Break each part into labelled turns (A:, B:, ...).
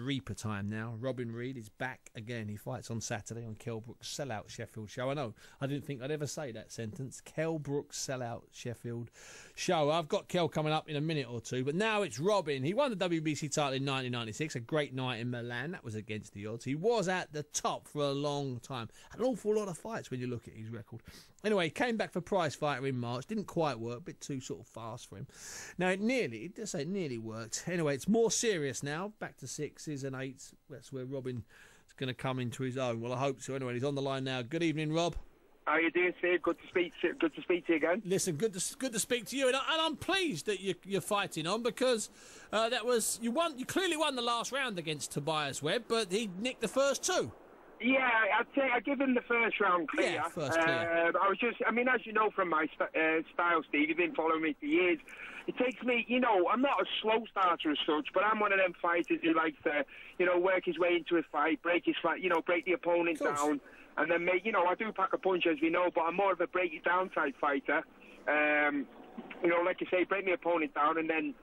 A: Reaper time now. Robin Reid is back again. He fights on Saturday on Kell Brook's Sellout Sheffield show. I know, I didn't think I'd ever say that sentence. Kell Brook's Sellout Sheffield show. I've got Kell coming up in a minute or two, but now it's Robin. He won the WBC title in 1996, a great night in Milan. That was against the odds. He was at the top for a long time. An awful lot of fights when you look at his record. Anyway, he came back for prize fighter in March. Didn't quite work, a bit too sort of fast for him. Now, it nearly worked. Anyway, it's more serious now. Back to 6s and 8s. That's where Robin is going to come into his own. Well, I hope so. Anyway, he's on the line now. Good evening, Rob.
B: How you doing, Steve? Good to speak to you again.
A: Listen, good to speak to you, and I'm pleased that you're fighting on, because you clearly won the last round against Tobias Webb, but he nicked the first two. Yeah,
B: I'd say I give him the first round clear.
A: Yeah, first clear.
B: As you know from my style, Steve, you've been following me for years. It takes me, I'm not a slow starter as such, but I'm one of them fighters who likes to, work his way into a fight, break the opponent down, and then I do pack a punch, as we know, but I'm more of a break it down type fighter. Like you say, break my opponent down and then,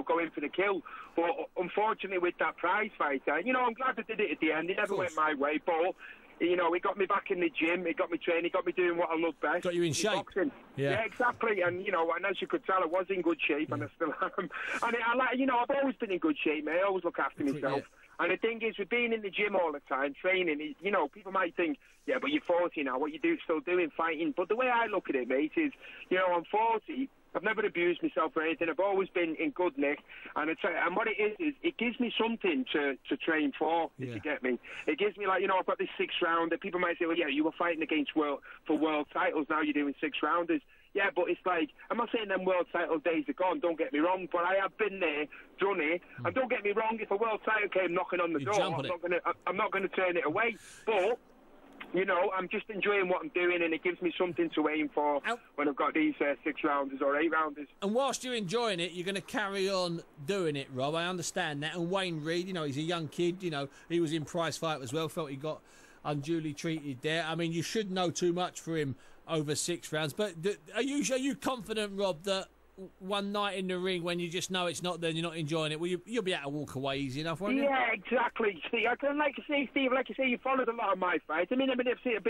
B: go in for the kill. But unfortunately with that prize fighter, I'm glad I did it at the end. It never went my way, but, it got me back in the gym, it got me training, it got me doing what I love best.
A: Got you in shape.
B: Boxing. Yeah, exactly. And, and as you could tell, I was in good shape, and I still am. And I've always been in good shape, mate. I always look after myself. Yeah. And the thing is, with being in the gym all the time, training, people might think, yeah, but you're 40 now, what you still doing, fighting. But the way I look at it, mate, is, I'm 40, I've never abused myself or anything, I've always been in good nick, and what it is it gives me something to train for, if you get me. It gives me, I've got this 6-rounder, people might say, well, yeah, you were fighting against for world titles, now you're doing 6-rounders. Yeah, but it's like, I'm not saying them world title days are gone, don't get me wrong, but I have been there, done it, and don't get me wrong, if a world title came knocking on the door, I'm not going to turn it away, but, I'm just enjoying what I'm doing, and it gives me something to aim for when I've got these 6-rounders or 8-rounders.
A: And whilst you're enjoying it, you're going to carry on doing it, Rob, I understand that. And Wayne Reid, he's a young kid, he was in prize fight as well, felt he got unduly treated there. I mean, you should know too much for him over 6 rounds, but are you confident, Rob, that one night in the ring when you just know it's not there and you're not enjoying it, you'll be able to walk away easy enough, won't you?
B: Yeah, exactly. See, like you say, Steve, you followed a lot of my fights. I mean, I've been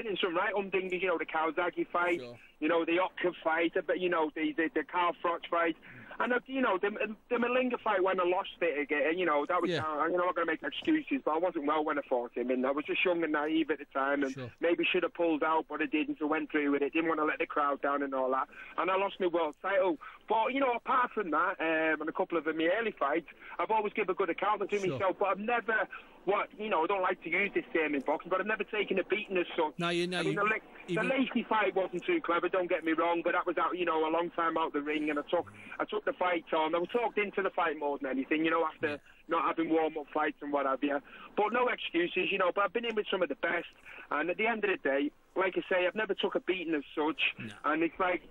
B: in some right humdingers, the Kawasaki fight,
A: sure.
B: The Otka fight, but the Carl Froch fight, and the Malinga fight when I lost it again. That was I'm not going to make excuses, but I wasn't well when I fought him, and I was just young and naive at the time, and maybe should have pulled out, but I didn't. So went through with it. Didn't want to let the crowd down and all that, and I lost my world title. But apart from that, and a couple of my early fights, I've always given a good account to myself. But I've never, I don't like to use this term in boxing, but I've never taken a beating as such.
A: No,
B: the Lacey fight wasn't too clever. Don't get me wrong, but that was out, a long time out the ring, and I took the fight on. I was talked into the fight more than anything, after not having warm-up fights and what have you. But no excuses, But I've been in with some of the best, and at the end of the day, like I say, I've never took a beating as such, and it's like,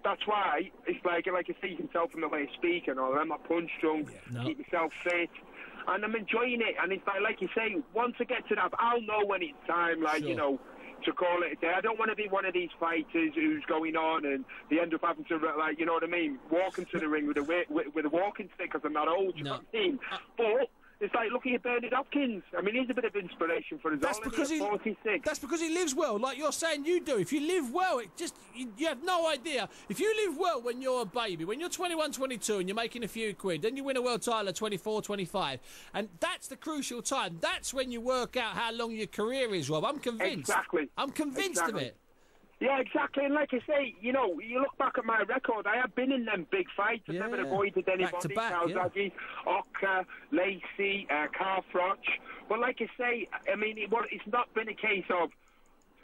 B: that's why it's like I say, you can tell from the way I speak and all. I'm not punch drunk, keep myself fit, and I'm enjoying it. And it's like you say, once I get to that, I'll know when it's time, to call it a day. I don't want to be one of these fighters who's going on and they end up having to, walk into the ring with a walking stick because I'm not old. You know what I mean? But it's like looking at Bernard Hopkins. I mean, he's a bit of inspiration for us all. Because 46.
A: That's because he lives well, like you're saying you do. If you live well, you have no idea. If you live well when you're a baby, when you're 21, 22 and you're making a few quid, then you win a world title at 24, 25. And that's the crucial time. That's when you work out how long your career is, Rob. I'm convinced.
B: Exactly.
A: I'm convinced of it.
B: Yeah, exactly. And like I say, you look back at my record, I have been in them big fights. I've never avoided anybody. Kawasaki, Otka, Lacey, Carl Froch. But like I say, I mean, it's not been a case of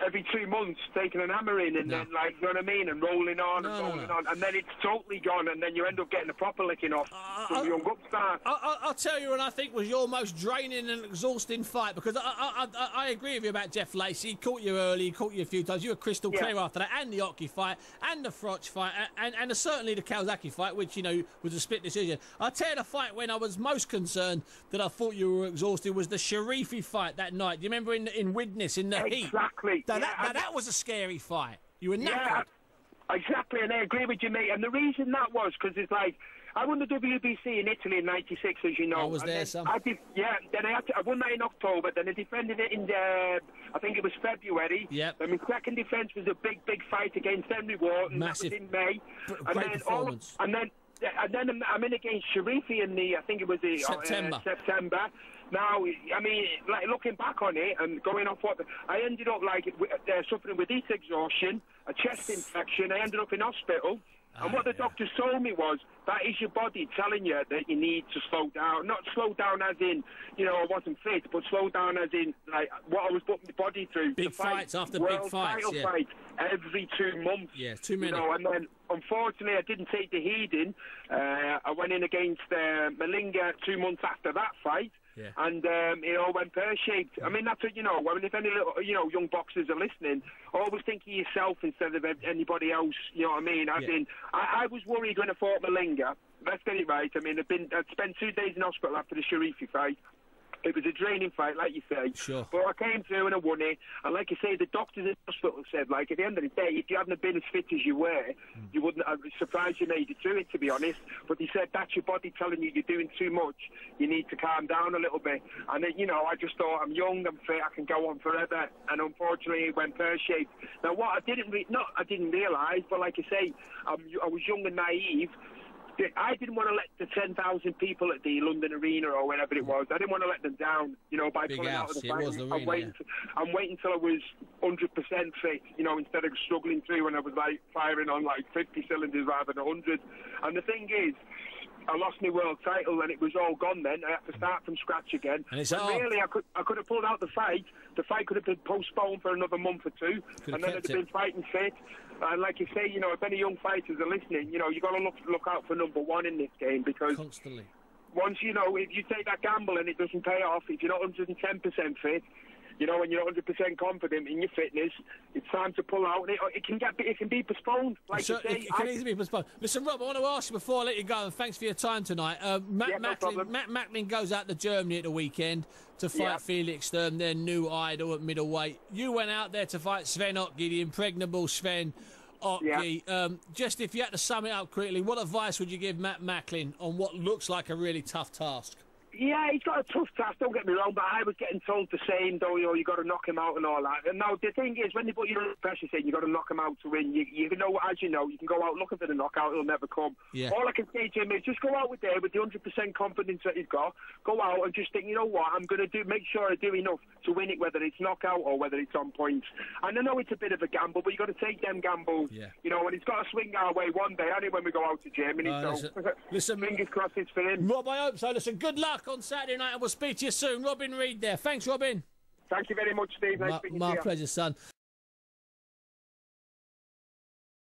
B: every 2 months taking an hammer in and then, you know what I mean, and rolling on on, and then it's totally gone, and then you end up getting a proper licking off from young upstart.
A: I'll tell you what I think was your most draining and exhausting fight, because I agree with you about Jeff Lacey. He caught you early, he caught you a few times. You were crystal clear after that, and the Oki fight, and the Froch fight, and certainly the Kawasaki fight, which, was a split decision. I'll tell you the fight when I was most concerned that I thought you were exhausted was the Sharifi fight that night. Do you remember in Widnes, in the heat?
B: Exactly.
A: That was a scary fight. You were knackered.
B: Yeah, exactly, and I agree with you, mate. And the reason that was because it's like, I won the WBC in Italy in '96, as you know.
A: I was there, son.
B: Then I won that in October. Then I defended it in I think it was February.
A: Yep.
B: Then my second defence was a big fight against Henry Wharton.
A: Massive.
B: That was in May.
A: Great performance.
B: And then I'm in against Sharifi in I think it was September. Now, I mean, like looking back on it and going off I ended up suffering with heat exhaustion, a chest infection. I ended up in hospital. And what the doctors told me was, that is your body telling you that you need to slow down. Not slow down as in, I wasn't fit, but slow down as in, like, what I was putting my body through.
A: Big fights after big fights,
B: fight every 2 months.
A: Yeah, too many.
B: And then, unfortunately, I didn't take the heeding. I went in against Malinga 2 months after that fight.
A: Yeah.
B: And it all went pear-shaped. I mean, that's what, if any little, young boxers are listening, always think of yourself instead of anybody else, you know what I mean? I was worried when I fought Malinga. Let's get it right. I mean, I'd spent 2 days in hospital after the Sharifi fight. It was a draining fight, like you say.
A: Sure.
B: But I came through and I won it. And like you say, the doctors in the hospital said, like, at the end of the day, if you hadn't been as fit as you were, you wouldn't have surprised you made it through it, to be honest. But he said, that's your body telling you you're doing too much. You need to calm down a little bit. And then, I just thought, I'm young, I'm fit, I can go on forever. And unfortunately, it went pear-shaped. Now, what I didn't realise, but like I say, I was young and naive. I didn't want to let the 10,000 people at the London Arena or wherever it was, I didn't want to let them down, by
A: Big
B: pulling
A: house.
B: out of the
A: Yeah,
B: fight.
A: I'm
B: waiting until I was 100% fit, instead of struggling through when I was like firing on like 50 cylinders rather than 100. And the thing is, I lost my world title and it was all gone then. I had to start from scratch again.
A: And
B: really, I could have pulled out the fight. The fight could have been postponed for another month or two. And then I'd have been fighting fit. And like you say, if any young fighters are listening, you got to look out for number one in this game, because
A: constantly.
B: Once, if you take that gamble and it doesn't pay off, if you're not 110% fit, when you're 100% confident in your fitness, it's time to pull out, and it can be postponed. Like you say,
A: it can easily be postponed. Listen, Rob, I want to ask you before I let you go, and thanks for your time tonight. Matt Macklin goes out to Germany at the weekend to fight Felix Sturm, their new idol at middleweight. You went out there to fight Sven Ottke, the impregnable Sven Ottke. Just if you had to sum it up quickly, what advice would you give Matt Macklin on what looks like a really tough task?
B: Yeah, he's got a tough task, don't get me wrong, but I was getting told the same, though, you got to knock him out and all that. And now, the thing is, when they put you under pressure saying you got to knock him out to win, you know, as you know, you can go out looking for the knockout, it'll never come.
A: Yeah.
B: All I can say to him is just go out with there with the 100% confidence that he's got, go out and just think, you know what, I'm going to make sure I do enough to win it, whether it's knockout or whether it's on points. And I know it's a bit of a gamble, but you got to take them gambles, and he's got to swing our way one day, only when we go out to Germany,
A: listen,
B: fingers crossed it's for him.
A: Rob, I hope so. Listen, good luck on Saturday night. We'll speak to you soon. Robin Reid there. Thanks, Robin.
B: Thank you very much, Steve. Nice speaking to you.
A: My pleasure, son.